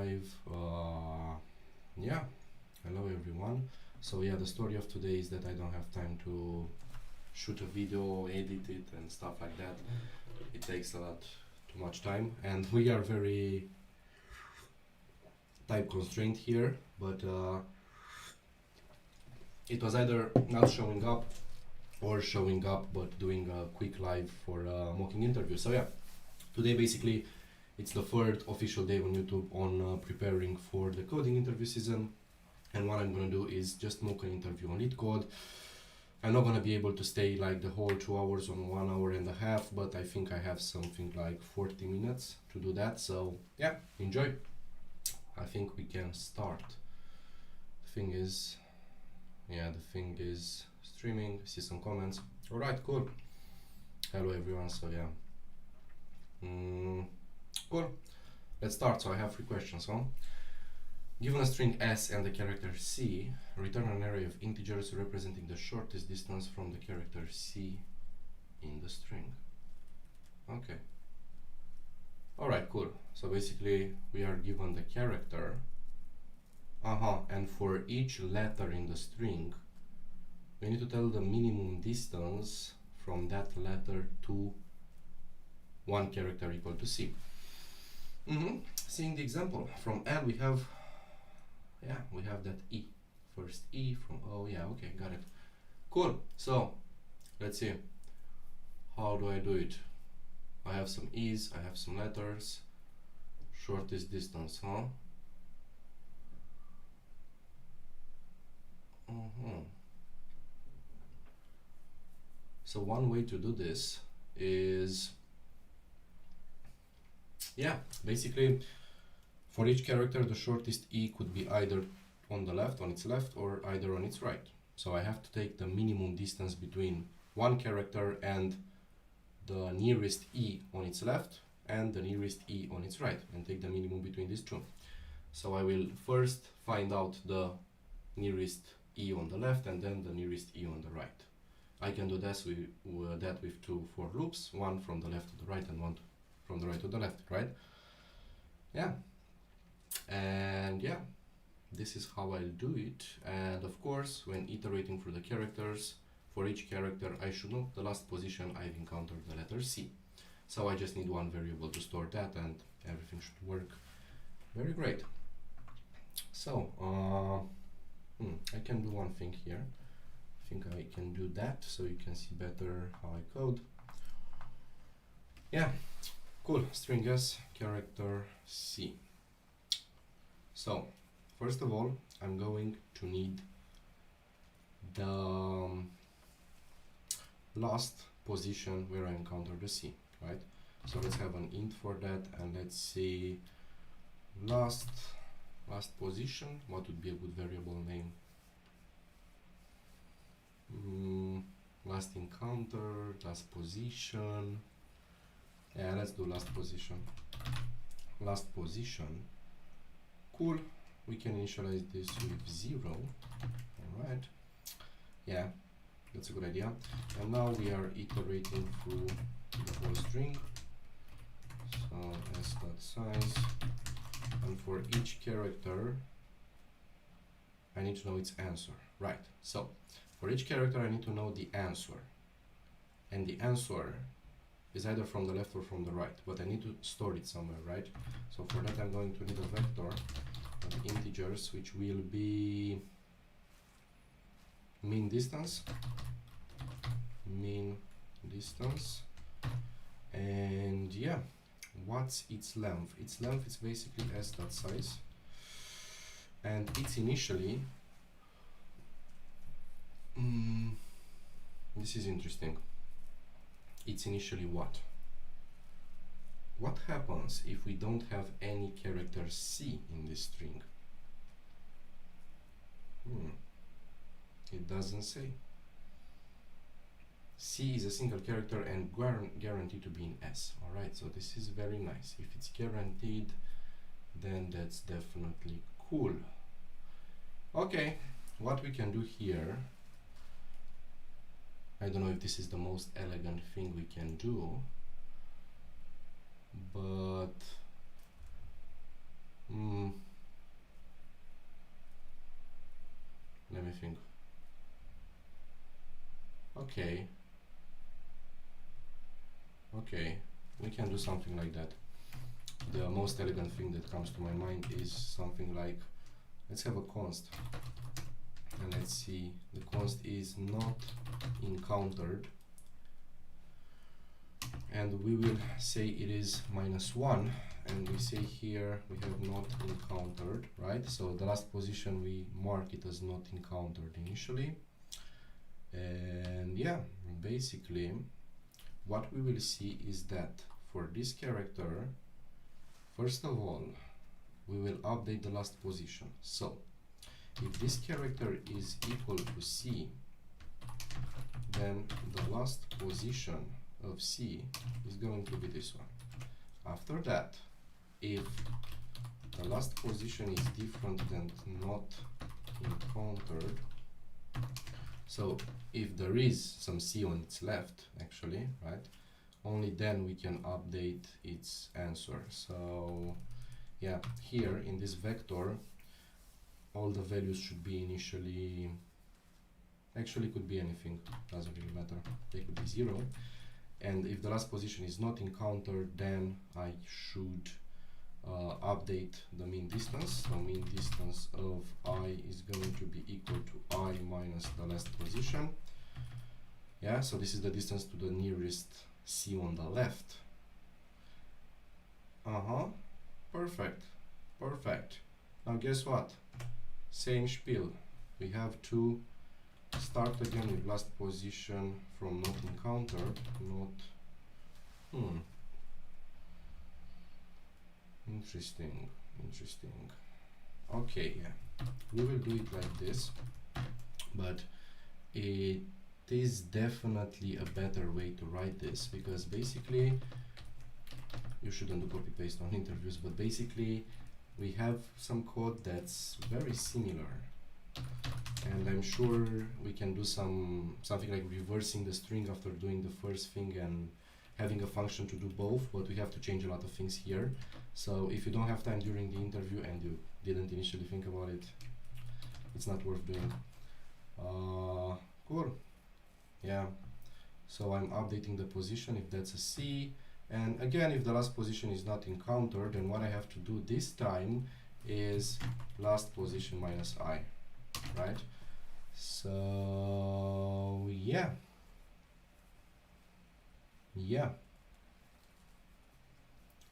live. Yeah, hello everyone. So yeah, the story of today is that I don't have time to shoot a video, edit it and stuff like that. It takes too much time, and we are very time constrained here, but it was either not showing up or showing up but doing a quick live for a mocking interview. So yeah, today basically it's the third official day on YouTube on preparing for the coding interview season, and what I'm gonna do is just mock an interview on Leetcode. I'm not gonna be able to stay like the whole 2 hours on 1 hour and a half, but I think I have something like 40 minutes to do that. So yeah, enjoy. I think we can start. The thing is streaming. See some comments. All right, cool. Hello everyone. So yeah, cool. Let's start. So I have 3 questions. Given a string S and the character C, return an array of integers representing the shortest distance from the character C in the string. Okay. Alright, cool. So basically we are given the character. And for each letter in the string, we need to tell the minimum distance from that letter to one character equal to C. Seeing the example, from L we have that E. First E from O, okay, got it. Cool, so let's see. How do I do it? I have some E's, I have some letters. Shortest distance, So one way to do this is, basically for each character the shortest E could be either on its left, or either on its right. So I have to take the minimum distance between one character and the nearest E on its left and the nearest E on its right, and take the minimum between these two. So I will first find out the nearest E on the left and then the nearest E on the right. I can do this with 2 for loops, one from the left to the right and one from the right to the left, right? And this is how I'll do it. And of course, when iterating through the characters, for each character I should know the last position I've encountered the letter C. So I just need one variable to store that, and everything should work very great. So I can do one thing here. I think I can do that so you can see better how I code. Cool. String S, character C. So first of all, I'm going to need the last position where I encounter the C, right? So let's have an int for that, and let's say last position. What would be a good variable name? Last encounter, last position. Yeah, let's do last position. Last position. Cool. We can initialize this with 0. Alright. Yeah, that's a good idea. And now we are iterating through the whole string. So s.size. And for each character, I need to know its answer. Right. So for each character, I need to know the answer. And the answer is either from the left or from the right, but I need to store it somewhere, right? So for that, I'm going to need a vector of integers, which will be mean distance, and what's its length? Its length is basically s.size, and it's initially this is interesting. It's initially what? What happens if we don't have any character C in this string? It doesn't say. C is a single character and guaranteed to be in S. Alright, so this is very nice. If it's guaranteed, then that's definitely cool. Okay, what we can do here, I don't know if this is the most elegant thing we can do, but anything. Okay, we can do something like that. The most elegant thing that comes to my mind is something like, let's have a const, and let's see, the const is not encountered, and we will say it is -1, and we say here we have not encountered, right? So the last position we mark it as not encountered initially, and yeah, basically what we will see is that for this character, first of all, we will update the last position. So if this character is equal to C, then the last position of C is going to be this one. After that, if the last position is different than not encountered, so if there is some C on its left, actually, right, only then we can update its answer. So yeah, here in this vector, all the values should be initially, actually could be anything, doesn't really matter, they could be 0. And if the last position is not encountered, then I should update the mean distance. So mean distance of I is going to be equal to I minus the last position. Yeah, so this is the distance to the nearest C on the left. Perfect, perfect. Now guess what? Same spiel. We have to start again with last position from not encountered, interesting. Okay, yeah, we will do it like this, but it is definitely a better way to write this, because basically, you shouldn't do copy paste on interviews, but basically we have some code that's very similar, and I'm sure we can do something like reversing the string after doing the first thing and having a function to do both, but we have to change a lot of things here. So if you don't have time during the interview and you didn't initially think about it, it's not worth doing. Cool. Yeah, so I'm updating the position if that's a C, and again, if the last position is not encountered, then what I have to do this time is last position minus I, right? So yeah,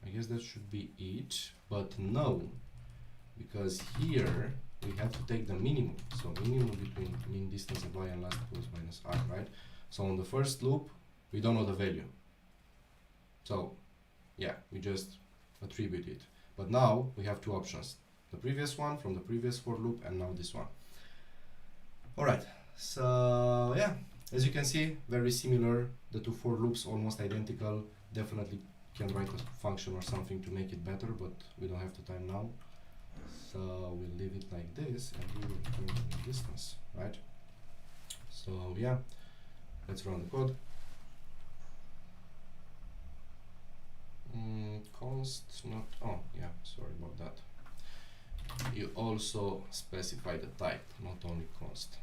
I guess that should be it, but no, because here we have to take the minimum, so minimum between mean distance of I and last pos minus I, right? So on the first loop, we don't know the value, so yeah, we just attribute it. But now we have two options, the previous one from the previous for loop, and now this one. Alright, so yeah, as you can see, very similar, the two for loops almost identical. Definitely can write a function or something to make it better, but we don't have the time now. So we'll leave it like this, and we will return the mean distance, right? So yeah, let's run the code. Const not, oh yeah, sorry about that. You also specify the type, not only const.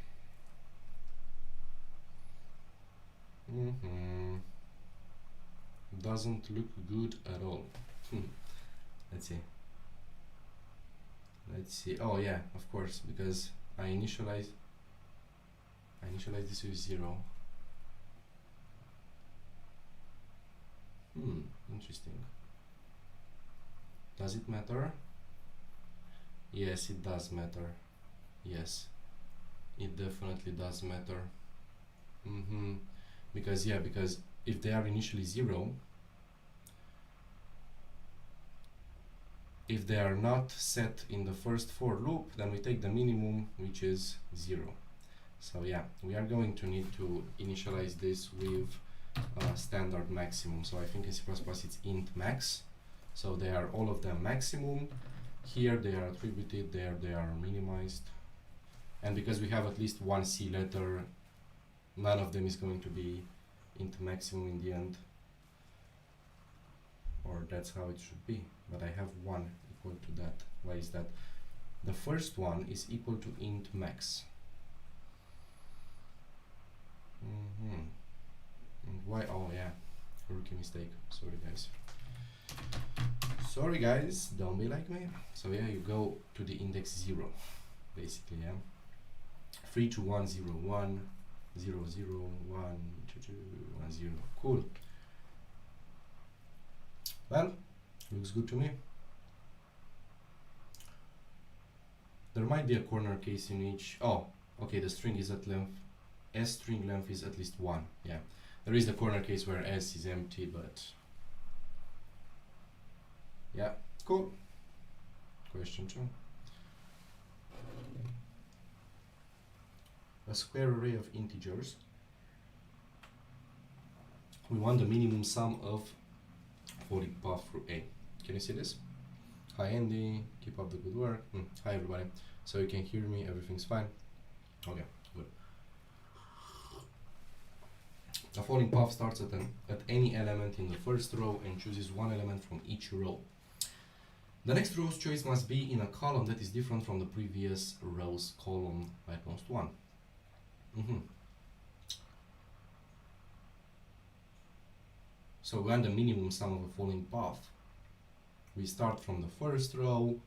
Doesn't look good at all. Let's see. Oh yeah, of course, because I initialize this with 0. Interesting. Does it matter? Yes, it does matter. Yes, it definitely does matter. Because if they are initially 0, if they are not set in the first for loop, then we take the minimum, which is 0. So yeah, we are going to need to initialize this with standard maximum. So I think in C++ it's int max. So they are all of them maximum. Here they are attributed, there they are minimized. And because we have at least one C letter, none of them is going to be int maximum in the end. Or that's how it should be. But I have one equal to that. Why is that? The first one is equal to int max. Why? Oh yeah, rookie mistake. Sorry guys, don't be like me. So yeah, you go to the index 0, basically, yeah. 3 to 1 0 1 0 0 1 2 2 1 0. Cool. Well, looks good to me. There might be a corner case in each. Oh, okay, the string is at length. S string length is at least 1. Yeah, there is the corner case where S is empty, but yeah, cool. Question 2. A square array of integers. We want the minimum sum of falling path through A. Can you see this? Hi Andy, keep up the good work. Hi everybody. So you can hear me, everything's fine. Okay, good. A falling path starts at any element in the first row and chooses one element from each row. The next row's choice must be in a column that is different from the previous row's column by at most 1. So we want the minimum sum of a falling path. We start from the first row,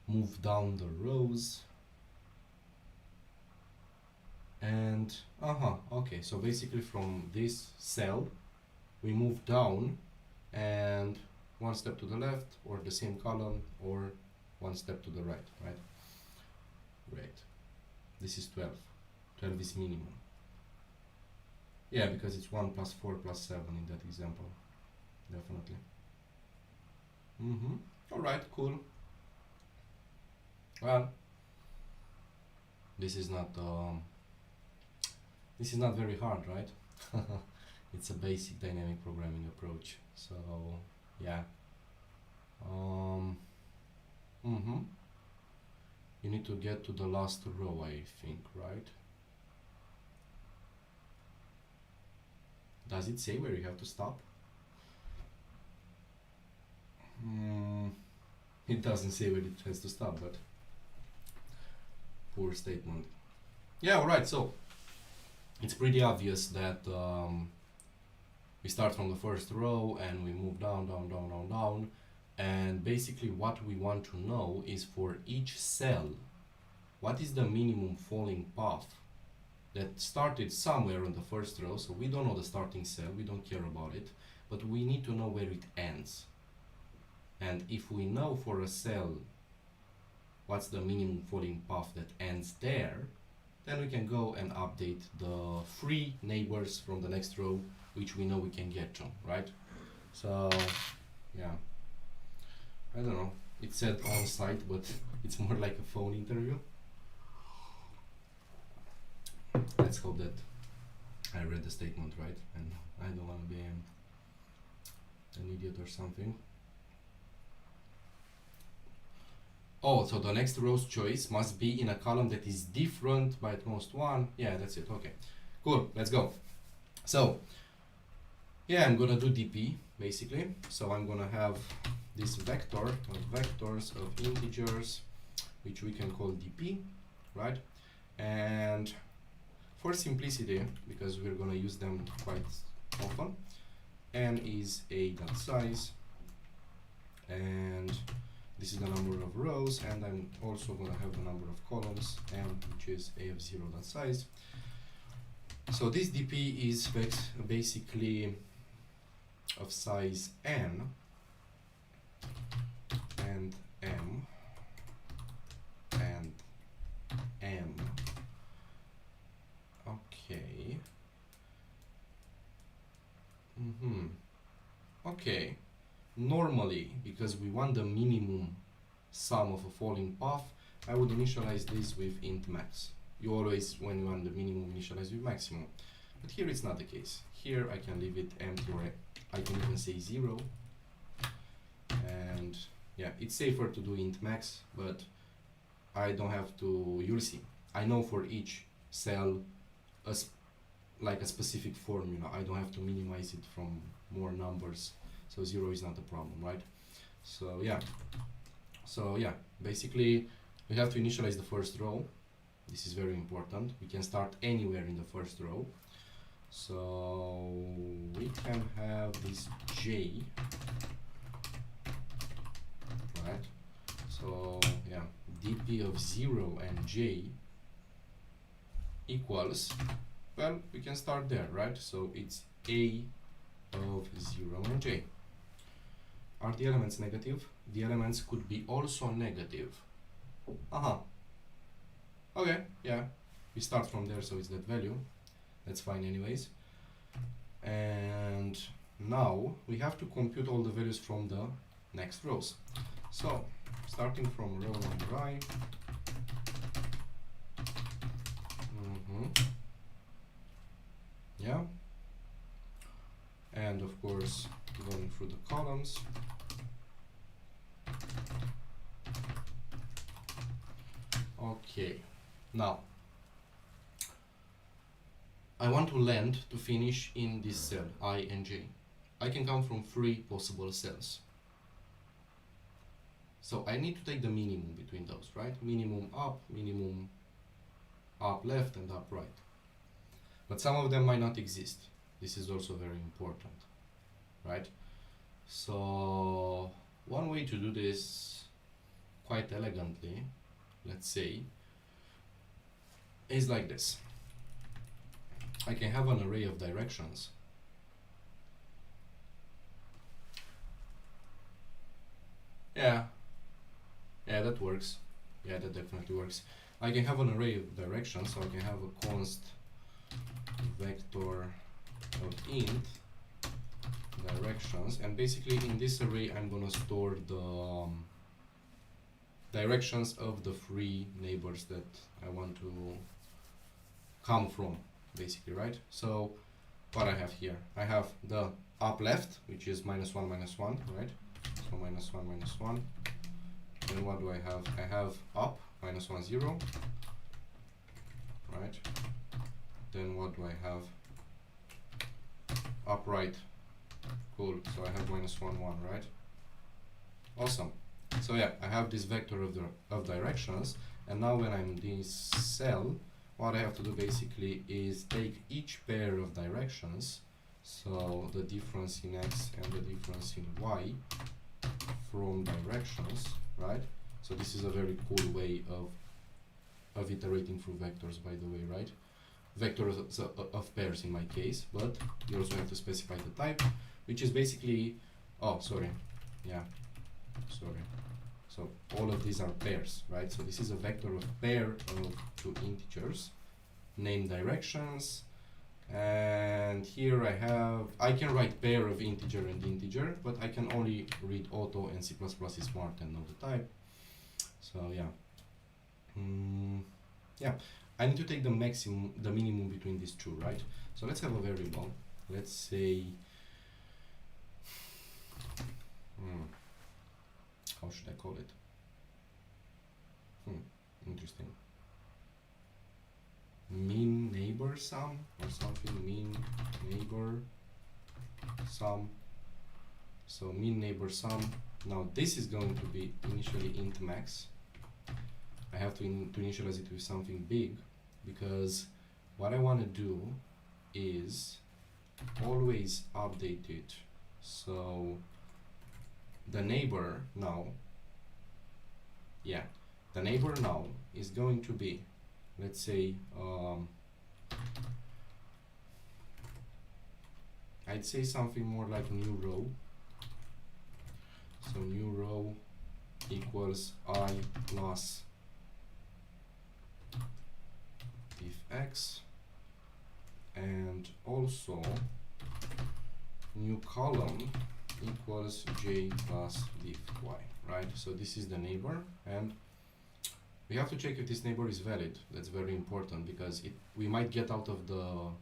move down the rows, and okay, so basically from this cell we move down and one step to the left, or the same column, or one step to the right, right? Great. This is 12. 12 is minimum. Yeah, because it's 1 plus 4 plus 7 in that example. Definitely. Alright, cool. Well, this is not very hard, right? It's a basic dynamic programming approach. So yeah. You need to get to the last row, I think, right? Does it say where you have to stop? It doesn't say where it has to stop, but poor statement. Yeah, alright, so it's pretty obvious that we start from the first row and we move down, and basically what we want to know is for each cell, what is the minimum falling path that started somewhere on the first row. So we don't know the starting cell, we don't care about it, but we need to know where it ends. And if we know for a cell what's the minimum falling path that ends there, then we can go and update the 3 neighbors from the next row, which we know we can get to, right? So yeah, I don't know, it said on site, but it's more like a phone interview. Let's hope that I read the statement right, and I don't want to be an idiot or something. Oh, so the next row's choice must be in a column that is different by at most 1. Yeah, that's it. Okay, cool, let's go. So yeah, I'm gonna do DP basically. So I'm gonna have this vector of vectors of integers, which we can call DP, right? And for simplicity, because we're gonna use them quite often, n is a dot size, and this is the number of rows, and I'm also gonna have the number of columns, n, which is a of 0 dot size. So this DP is basically of size n and m and m. Okay. Okay. Normally, because we want the minimum sum of a falling path, I would initialize this with int max. You always, when you want the minimum, initialize with maximum. But here it's not the case. Here I can leave it empty, or I can even say 0. And yeah, it's safer to do int max, but I don't have to, you'll see. I know for each cell like a specific formula. I don't have to minimize it from more numbers. So 0 is not a problem, right? So yeah. Basically we have to initialize the first row. This is very important. We can start anywhere in the first row. So we can have this j, right? So yeah, dp of 0 and j equals, well, we can start there, right? So it's a of 0 and j. Are the elements negative? The elements could be also negative. Okay, yeah, we start from there, so it's that value. That's fine anyways. And now we have to compute all the values from the next rows. So starting from row number I, yeah, and of course going through the columns. Okay, now I want to land to finish in this cell I and j. I can come from 3 possible cells. So I need to take the minimum between those, right? Minimum up left, and up right. But some of them might not exist. This is also very important, right? So one way to do this quite elegantly, let's say, is like this. I can have an array of directions. Yeah, that works. Yeah, that definitely works. I can have an array of directions, so I can have a const vector of int directions, and basically in this array I'm gonna store the directions of the 3 neighbors that I want to come from, basically, right? So what I have here, I have the up left, which is -1, -1, right? So -1, -1. Then what do I have? I have up, -1, 0, right? Then what do I have? Up right. Cool. So I have -1, 1, right? Awesome. So yeah, I have this vector of directions, and now when I'm in this cell, what I have to do basically is take each pair of directions, so the difference in x and the difference in y from directions, right? So this is a very cool way of iterating through vectors, by the way, right? Vectors of pairs in my case, but you also have to specify the type, which is basically, oh, sorry, yeah, sorry. So all of these are pairs, right? So this is a vector of pair of 2 integers, named directions, and here I can write pair of integer and integer, but I can only read auto, and C++ is smart and know the type. So yeah, yeah, I need to take the minimum between these two, right? So let's have a variable. Let's say, how should I call it? Interesting. Min neighbor sum or something. Min neighbor sum. So min neighbor sum. Now this is going to be initially int max. I have to initialize it with something big, because what I want to do is always update it. So the neighbor now, yeah, the neighbor now is going to be, let's say, I'd say something more like new row. So new row equals I plus diff x, and also new column equals j plus diff y, right? So this is the neighbor, and we have to check if this neighbor is valid. That's very important, because we might get out of the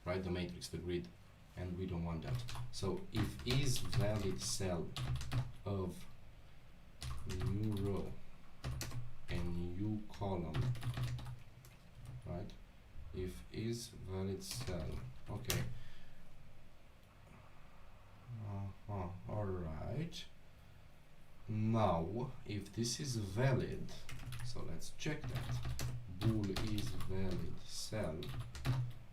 matrix, the grid, and we don't want that. So if is valid cell of new row and new column, right? If is valid cell, okay. All right. Now, if this is valid, So let's check that. Bool is valid cell,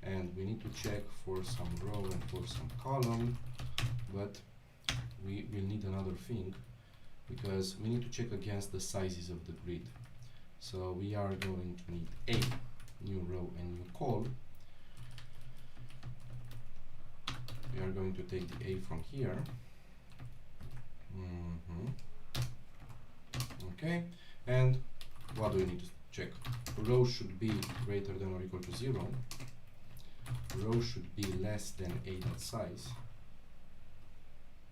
and we need to check for some row and for some column, but we will need another thing because we need to check against the sizes of the grid. So we are going to need a new row and new call. We are going to take the a from here. Okay, and what do we need to check? Row should be greater than or equal to 0. Row should be less than a.size.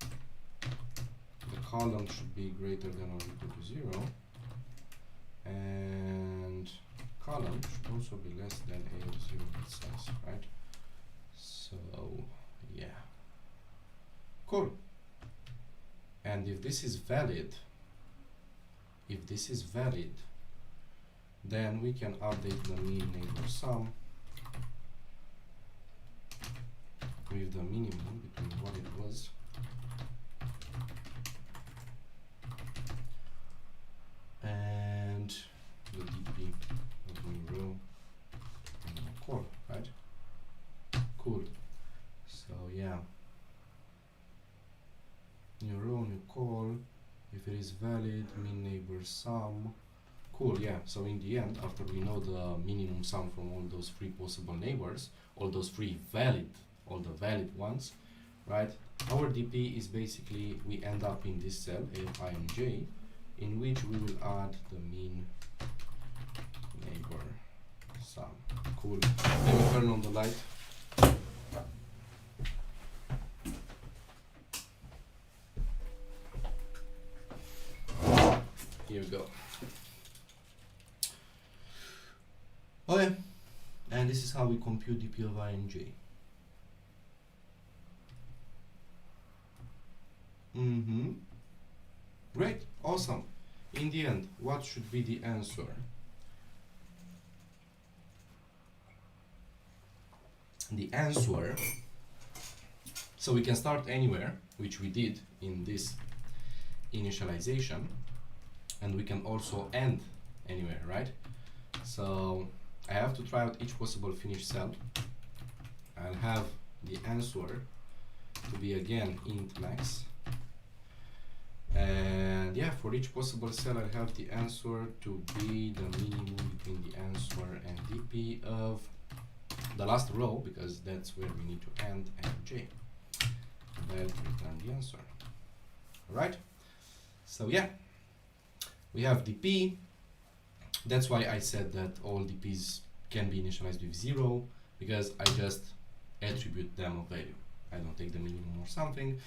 The column should be greater than or equal to 0. And column should also be less than a of 0 size, right? So yeah, cool. And if this is valid, then we can update the mean neighbor sum with the minimum between what it was and the dp of new row and new call, right? Cool. So yeah, new row, new call. If it is valid, mean neighbor sum. Cool, yeah. So in the end, after we know the minimum sum from all those three possible neighbors, all the valid ones, right? Our DP is basically, we end up in this cell, A, I, and J, in which we will add the mean neighbor sum. Cool. Let me turn on the light. Here we go. Okay, and this is how we compute dp of I and j. Great, awesome. In the end, what should be the answer? The answer, so we can start anywhere, which we did in this initialization, and we can also end anywhere, right? So I have to try out each possible finished cell. I'll have the answer to be again int max, and yeah, for each possible cell I'll have the answer to be the minimum between the answer and dp of the last row, because that's where we need to end, and j. Then return the answer. Alright, so yeah, we have dp. That's why I said that all dp's can be initialized with 0, because I just attribute them a value. I don't take the minimum or something,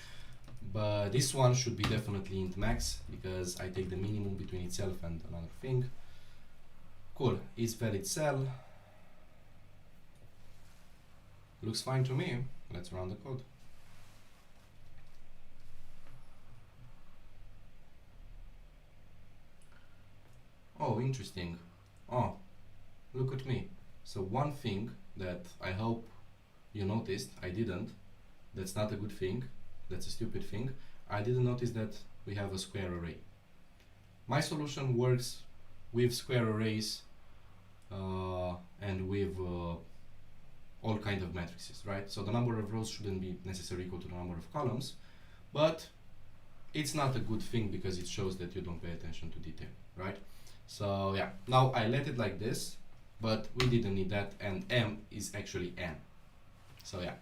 but this one should be definitely int max, because I take the minimum between itself and another thing. Cool, is valid cell. Looks fine to me. Let's run the code. Oh, interesting. Oh, look at me. So one thing that I hope you noticed, I didn't. That's not a good thing. That's a stupid thing. I didn't notice that we have a square array. My solution works with square arrays and with all kind of matrices, right? So the number of rows shouldn't be necessarily equal to the number of columns, but it's not a good thing because it shows that you don't pay attention to detail, right? So yeah, now I let it like this, but we didn't need that, and m is actually n. So yeah.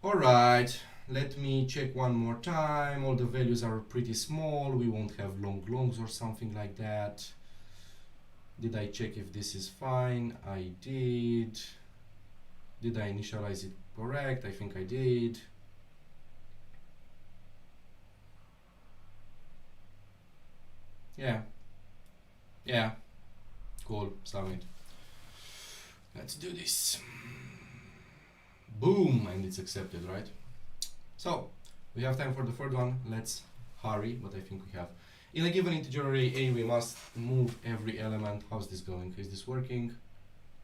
Alright, let me check one more time. All the values are pretty small. We won't have long longs or something like that. Did I check if this is fine? I did. Did I initialize it correct? I think I did. Yeah. Yeah. Cool. Submit. Let's do this. Boom, and it's accepted, right? So we have time for the third one. Let's hurry, but I think we have. In a given integer array A, we must move every element. How's this going? Is this working?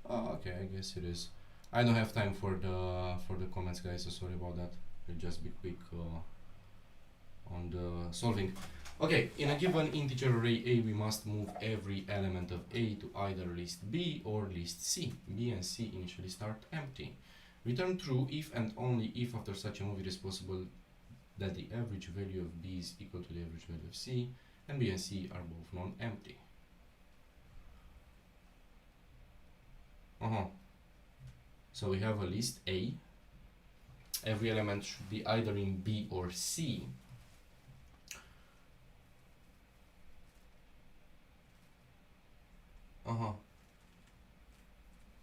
Oh, okay, I guess it is. I don't have time for the comments, guys, so sorry about that. We'll just be quick on the solving. Okay, in a given integer array A, we must move every element of A to either list B or list C. B and C initially start empty. Return true if and only if after such a move it is possible that the average value of B is equal to the average value of C, and B and C are both non-empty. So we have a list A. Every element should be either in B or C.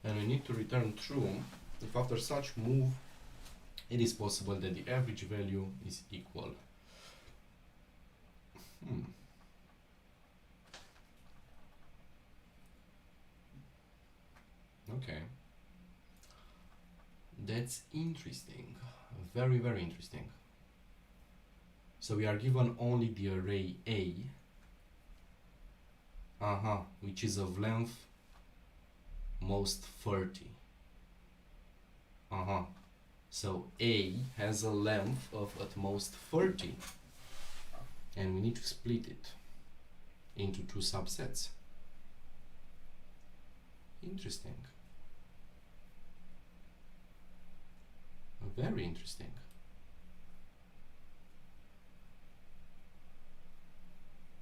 And we need to return true if after such move it is possible that the average value is equal. Okay. That's interesting. Very, very interesting. So we are given only the array A, which is of length most 30. So A has a length of at most 30, and we need to split it into two subsets. Interesting. Very interesting.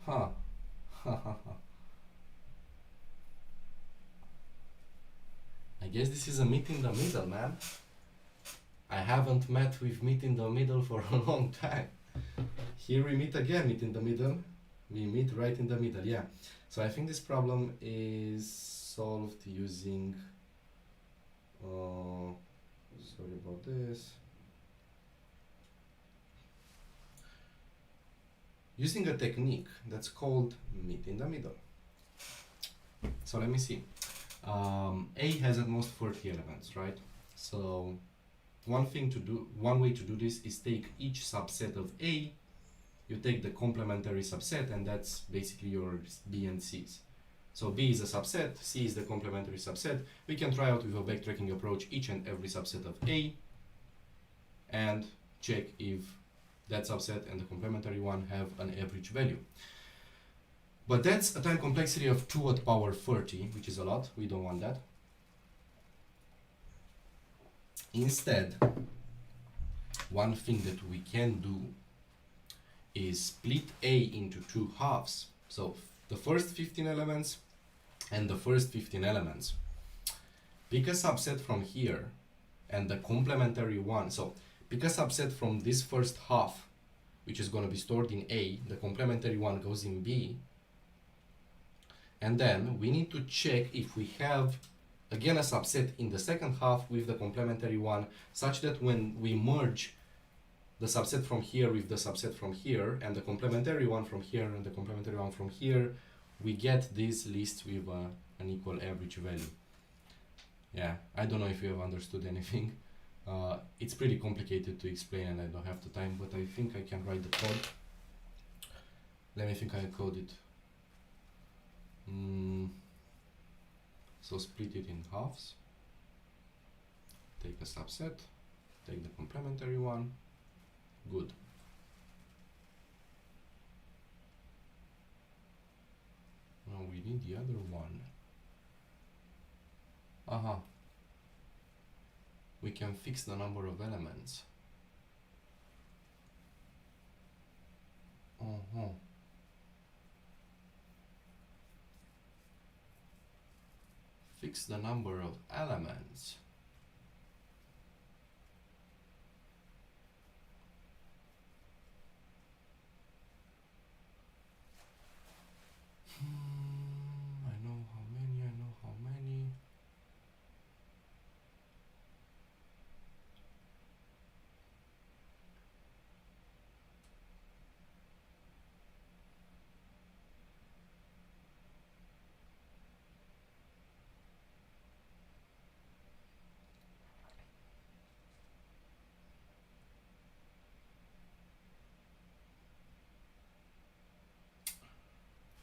I guess this is a meet in the middle, man. I haven't met with meet in the middle for a long time. Here we meet again, meet in the middle. We meet right in the middle, yeah. So I think this problem is solved using sorry about this. Using a technique that's called meet in the middle. So let me see. A has at most 40 elements, right? So one way to do this is take each subset of A, you take the complementary subset, and that's basically your B and C's. So B is a subset, C is the complementary subset. We can try out with a backtracking approach each and every subset of A and check if that subset and the complementary one have an average value. But that's a time complexity of 2 at power 30, which is a lot. We don't want that. Instead, one thing that we can do is split A into two halves. So the first 15 elements and the first 15 elements. Pick a subset from here and the complementary one. So pick a subset from this first half, which is going to be stored in A. The complementary one goes in B. And then we need to check if we have again a subset in the second half with the complementary one, such that when we merge the subset from here with the subset from here and the complementary one from here and the complementary one from here, we get this list with an equal average value. Yeah, I don't know if you have understood anything. It's pretty complicated to explain and I don't have the time, but I think I can write the code. Let me think I code it. So split it in halves, take a subset, take the complementary one, good. Now we need the other one. We can fix the number of elements. Fix the number of elements. I know how many.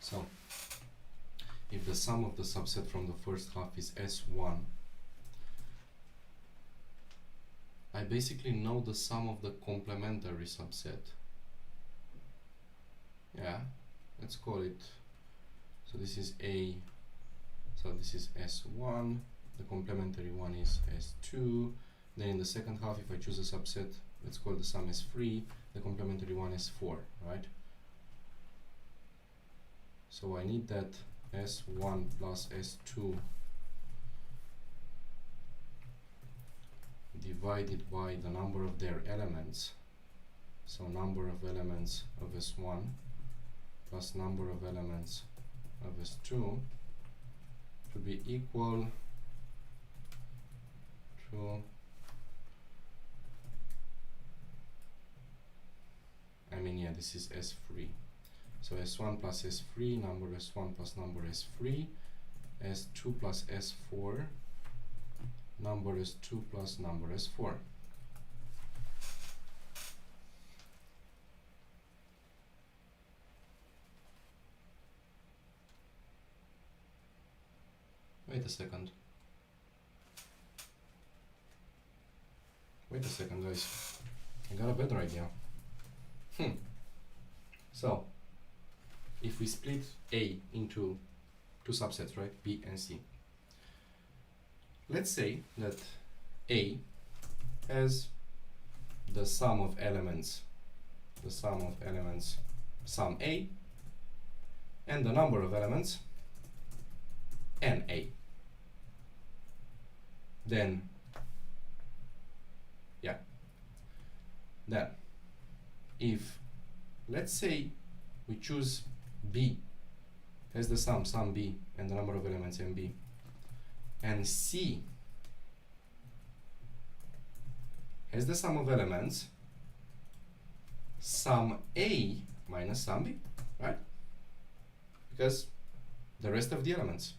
So, if the sum of the subset from the first half is S1, I basically know the sum of the complementary subset. yeah, let's call it, so this is A, so this is S1, the complementary one is S2, then in the second half, if I choose a subset, let's call the sum S3, the complementary one is 4, right? So I need that S1 plus S2 divided by the number of their elements. So number of elements of S1 plus number of elements of S2 to be equal to, I mean, yeah, this is S3. So S1 plus S3, number S1 plus number S3, S2 plus S4, number S2 plus number S4. Wait a second. Wait a second, guys. I got a better idea. So, if we split A into two subsets, right, B and C, let's say that A has the sum of elements, sum A, and the number of elements, NA. Then, yeah, then, if, let's say, we choose B has the sum B and the number of elements MB, and C has the sum of elements sum A minus sum B, right? Because the rest of the elements.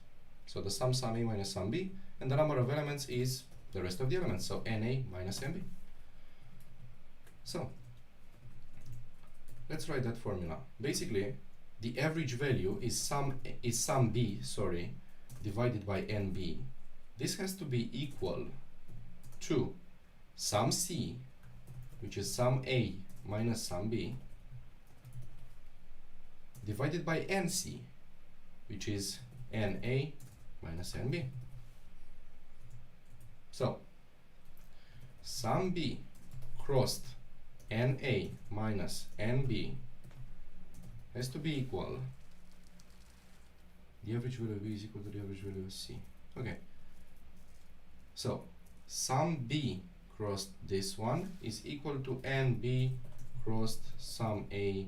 So the sum A minus sum B, and the number of elements is the rest of the elements, so NA minus MB. So let's write that formula. Basically, the average value is sum B, divided by NB. This has to be equal to sum C, which is sum A minus sum B, divided by NC, which is NA minus NB. So, sum B crossed NA minus NB has to be equal, the average value of B is equal to the average value of C. Okay, so sum B crossed this one is equal to NB crossed sum A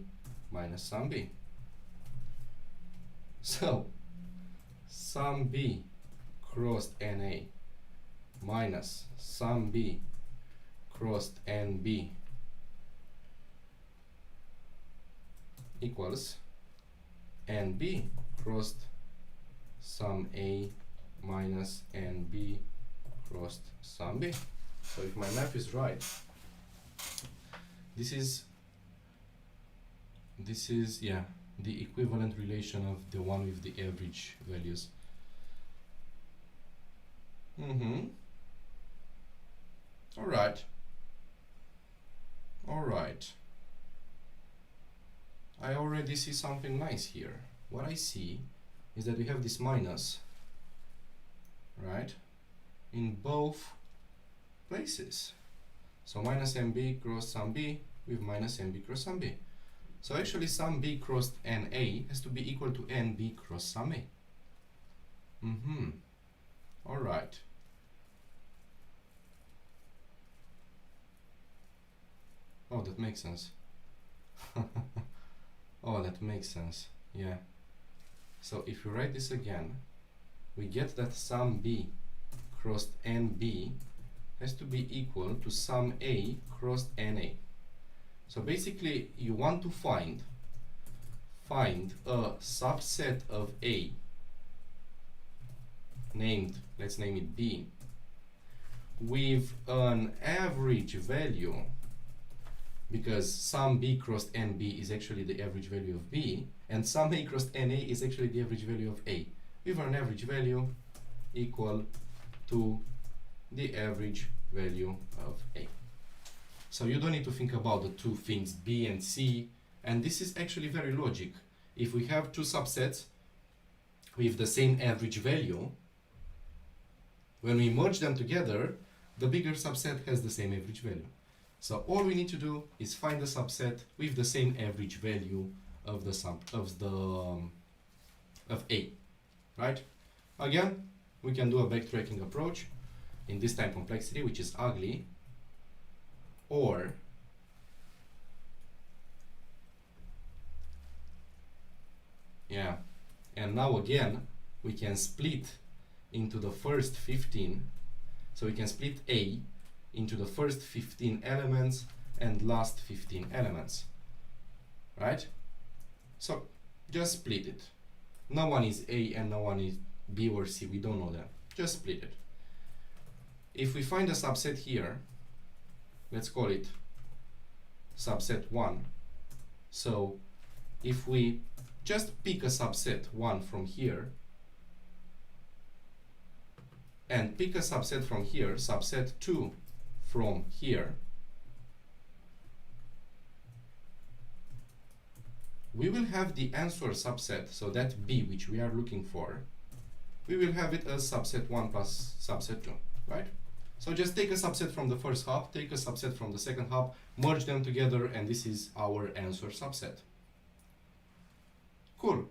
minus sum B. So sum B crossed NA minus sum B crossed NB equals NB crossed sum A minus NB crossed sum B. So if my math is right, this is yeah, the equivalent relation of the one with the average values. Alright. I already see something nice here. What I see is that we have this minus, right, in both places. So minus MB cross sum B with minus MB cross sum B. So actually sum B crossed NA has to be equal to NB cross sum A. Alright. Oh, that makes sense. Oh, that makes sense. Yeah. So if you write this again, we get that sum B crossed NB has to be equal to sum A crossed NA. So basically you want to find a subset of A named, let's name it B, with an average value, because sum B crossed NB is actually the average value of B, and sum A crossed NA is actually the average value of A, with an average value equal to the average value of A. So you don't need to think about the two things B and C And this is actually very logic. If we have two subsets with the same average value, when we merge them together, the bigger subset has the same average value. So all we need to do is find a subset with the same average value of the sum of A, right? Again, we can do a backtracking approach in this time complexity, which is ugly, or yeah, and now again we can split into the first 15, so we can split A into the first 15 elements and last 15 elements, right? So just split it. No one is A and no one is B or C, we don't know them. Just split it. If we find a subset here, let's call it subset 1. So if we just pick a subset 1 from here and pick a subset from here, subset 2 from here, we will have the answer subset, so that B which we are looking for, we will have it as subset 1 plus subset 2, right? So just take a subset from the first hop, take a subset from the second hop, merge them together, and this is our answer subset. Cool.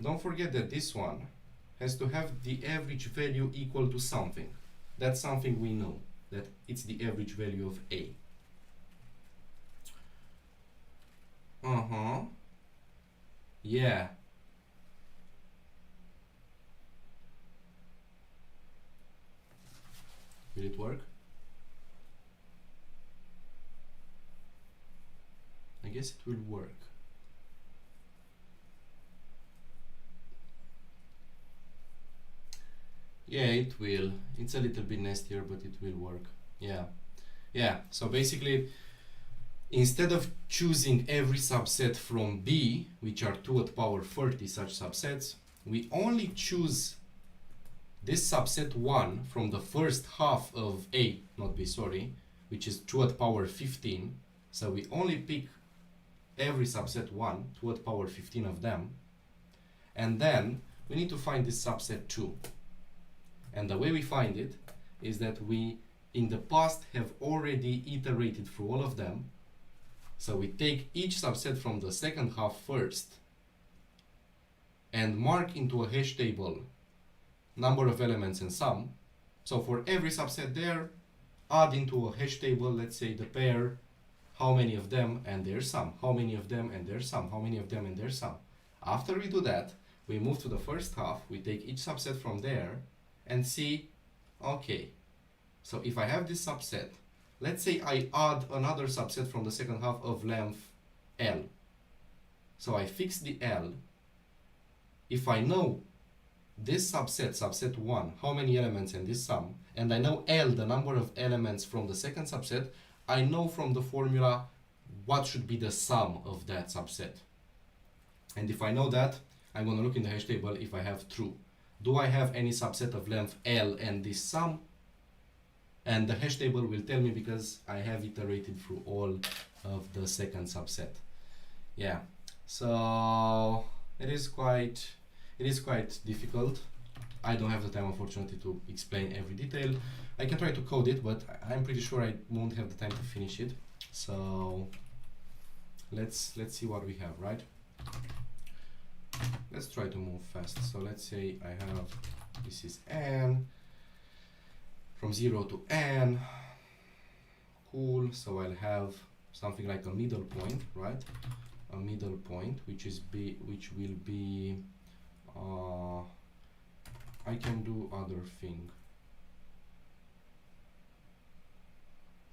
Don't forget that this one has to have the average value equal to something. That's something we know, that it's the average value of A. Yeah. Will it work? I guess it will work. Yeah, it will. It's a little bit nastier, but it will work. Yeah. Yeah, so basically, instead of choosing every subset from B, which are 2 at power 30 such subsets, we only choose this subset 1 from the first half of A, not B, sorry, which is 2 at power 15. So we only pick every subset 1, 2 at power 15 of them. And then we need to find this subset 2. And the way we find it is that we, in the past, have already iterated through all of them. So we take each subset from the second half first and mark into a hash table number of elements and sum. So for every subset there, add into a hash table, let's say the pair, how many of them and their sum, how many of them and their sum, how many of them and their sum. After we do that, we move to the first half, we take each subset from there and see, okay, so if I have this subset, let's say I add another subset from the second half of length L. So I fix the L. If I know this subset, subset 1, how many elements and this sum, and I know L, the number of elements from the second subset, I know from the formula what should be the sum of that subset. And if I know that, I'm going to look in the hash table if I have true. Do I have any subset of length L and this sum? And the hash table will tell me because I have iterated through all of the second subset. Yeah, so it is quite difficult. I don't have the time, unfortunately, to explain every detail. I can try to code it, but I'm pretty sure I won't have the time to finish it. So let's see what we have, right? Let's try to move fast. So let's say I have, this is n, from 0 to n. Cool, so I'll have something like a middle point, right? A middle point, which is b, which will be, I can do other thing.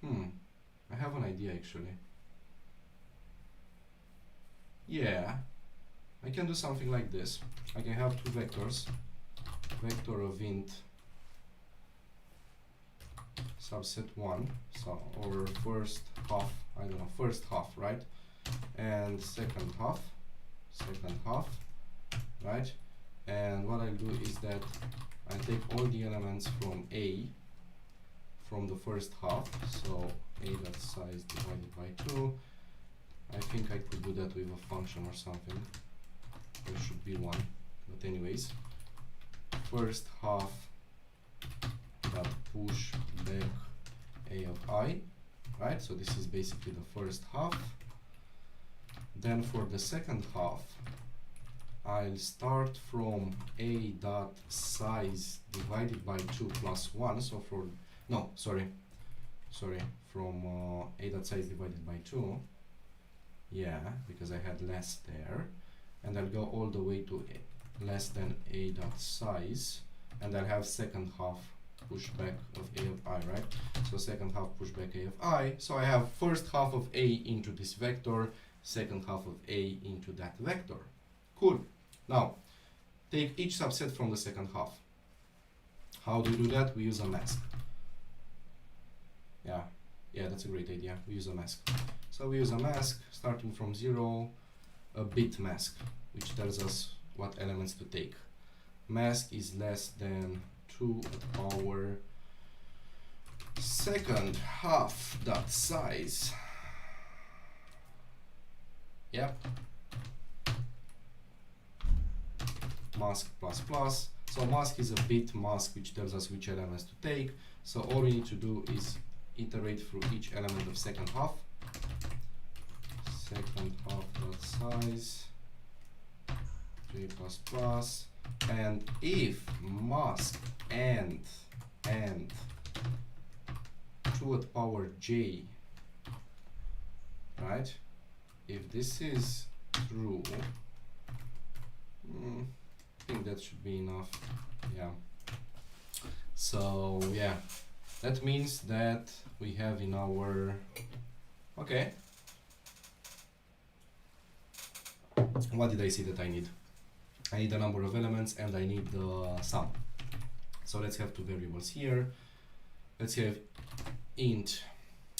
I have an idea actually. Yeah, I can do something like this. I can have two vectors, vector of int subset 1, so, or first half, I don't know, first half, right? And second half, right? And what I'll do is that I take all the elements from A from the first half, so a.size divided by 2. I think I could do that with a function or something. There should be one, but anyways, first half dot push back a of I, right? So this is basically the first half. Then for the second half, I'll start from a dot size divided by 2 plus 1. So for from a dot size divided by 2. Yeah, because I had less there, and I'll go all the way to less than a dot size, and I'll have second half pushback of a of I, right? So second half pushback a of I. So I have first half of a into this vector, second half of a into that vector. Cool. Now, take each subset from the second half. How do you do that? We use a mask. Yeah, that's a great idea. We use a mask. So we use a mask starting from 0, a bit mask, which tells us what elements to take. Mask is less than 2 at power second half dot size. Yeah. Mask plus plus. So mask is a bit mask which tells us which elements to take. So all we need to do is iterate through each element of second half. Second half dot size j plus plus, and if mask and 2 at power j, right? If this is true, I think that should be enough. Yeah. So yeah, that means that we have in our, okay. What did I see that I need? I need the number of elements and I need the sum. So let's have two variables here. Let's have int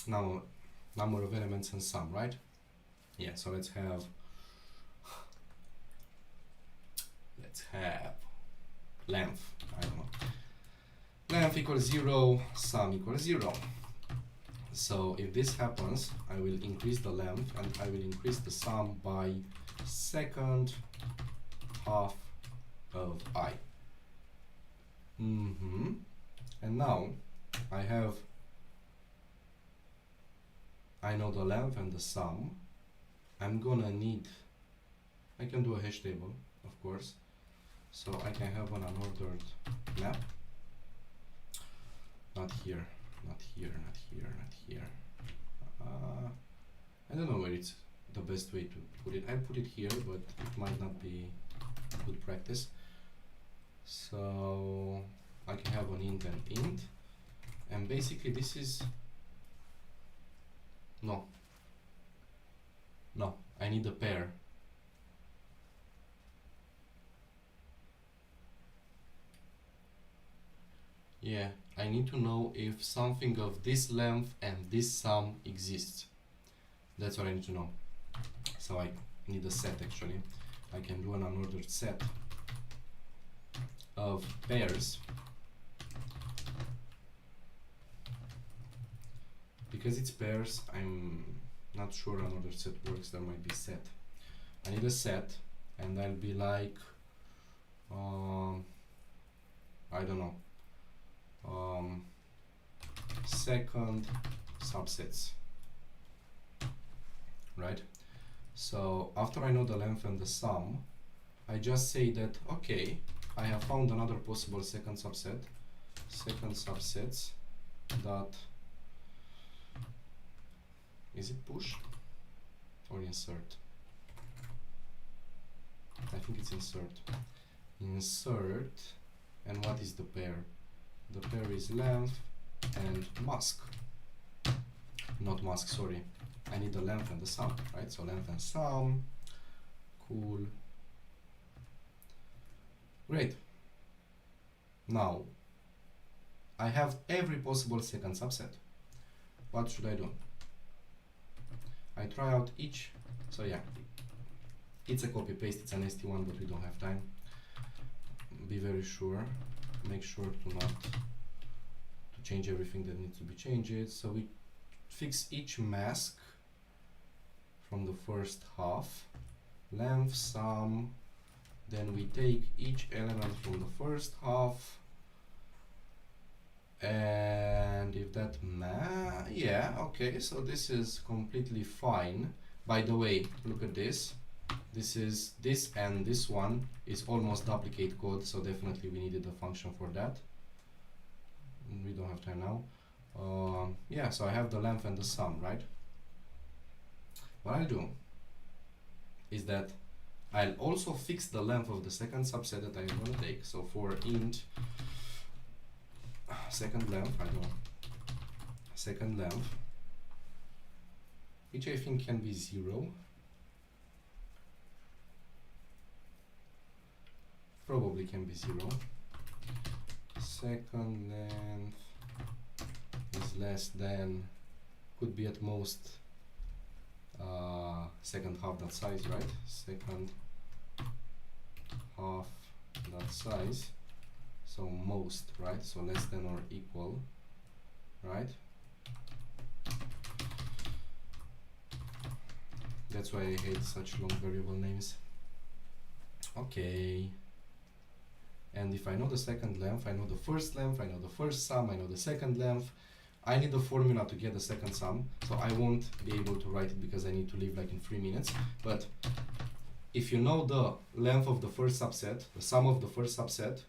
number of elements and sum, right? Yeah, so let's have length, I don't know. Length equals 0, sum equals 0. So if this happens, I will increase the length and I will increase the sum by second half of I. And now I know the length and the sum. I'm gonna need, I can do a hash table, of course. So I can have an unordered map. Not here, not here, not here, not here. I don't know where it's the best way to put it. I put it here, but it might not be good practice. So I can have an int and int, and basically this is no, I need a pair. Yeah, I need to know if something of this length and this sum exists. That's what I need to know. So I need a set actually. I can do an unordered set of pairs. Because it's pairs, I'm not sure unordered set works. There might be set. I need a set, and I'll be like, I don't know, second subsets, right? So after I know the length and the sum, I just say that, okay, I have found another possible second subset, second subsets dot, is it push or insert? I think it's insert. Insert, and what is the pair? The pair is length and mask. Not mask, sorry. I need the length and the sum, right? So length and sum. Cool. Great. Now, I have every possible second subset. What should I do? I try out each. So yeah, it's a copy paste, it's an ST1, but we don't have time. Be very sure, make sure to not to change everything that needs to be changed. So we fix each mask from the first half, length, sum, then we take each element from the first half, and if that yeah, okay, so this is completely fine. By the way, look at this. This and this one is almost duplicate code, so definitely we needed a function for that. We don't have time now. Yeah, so I have the length and the sum, right? What I'll do is that I'll also fix the length of the second subset that I'm going to take. So for int second length, second length, which I think can be 0. Probably can be 0. Second length is less than, could be at most second half that size, right? Second half that size, so most, right? So less than or equal, right? That's why I hate such long variable names. Okay. And if I know the second length, I know the first length, I know the first sum, I know the second length. I need the formula to get the second sum, so I won't be able to write it because I need to leave like in 3 minutes. But if you know the length of the first subset, the sum of the first subset,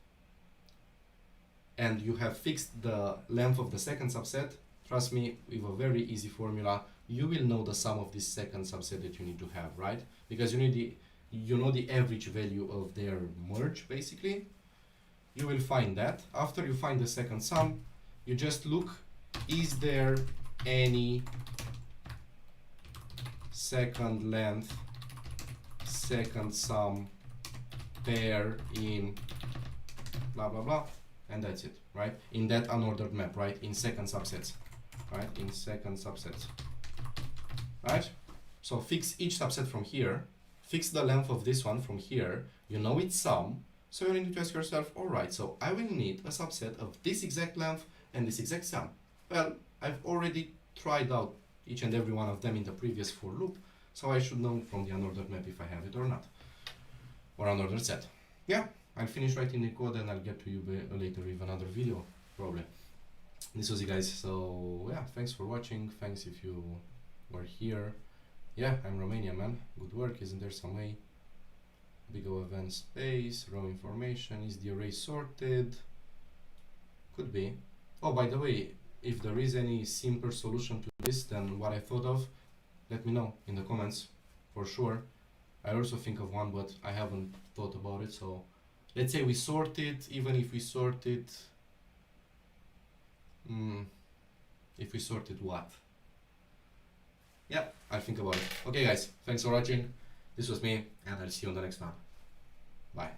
and you have fixed the length of the second subset, trust me, with a very easy formula, you will know the sum of this second subset that you need to have, right? Because you know the average value of their merge, basically. You will find that. After you find the second sum, you just look, is there any second length, second sum pair in blah blah blah, and that's it, right? In that unordered map, right? In second subsets, right? In second subsets, right? So fix each subset from here, fix the length of this one from here, you know its sum, so you need to ask yourself, alright, so I will need a subset of this exact length and this exact sum. Well, I've already tried out each and every one of them in the previous for loop, so I should know from the unordered map if I have it or not, or unordered set. Yeah, I'll finish writing the code and I'll get to you later with another video, probably. This was it, guys, so yeah, thanks for watching, thanks if you were here. Yeah, I'm Romanian, man. Good work. Isn't there some way? Big O event space, row information. Is the array sorted? Could be. Oh, by the way, if there is any simpler solution to this than what I thought of, let me know in the comments for sure. I also think of one, but I haven't thought about it. So let's say we sort it, even if we sort it. If we sorted what? Yeah, I'll think about it. Okay, guys, thanks for watching. This was me, and I'll see you on the next one. Bye.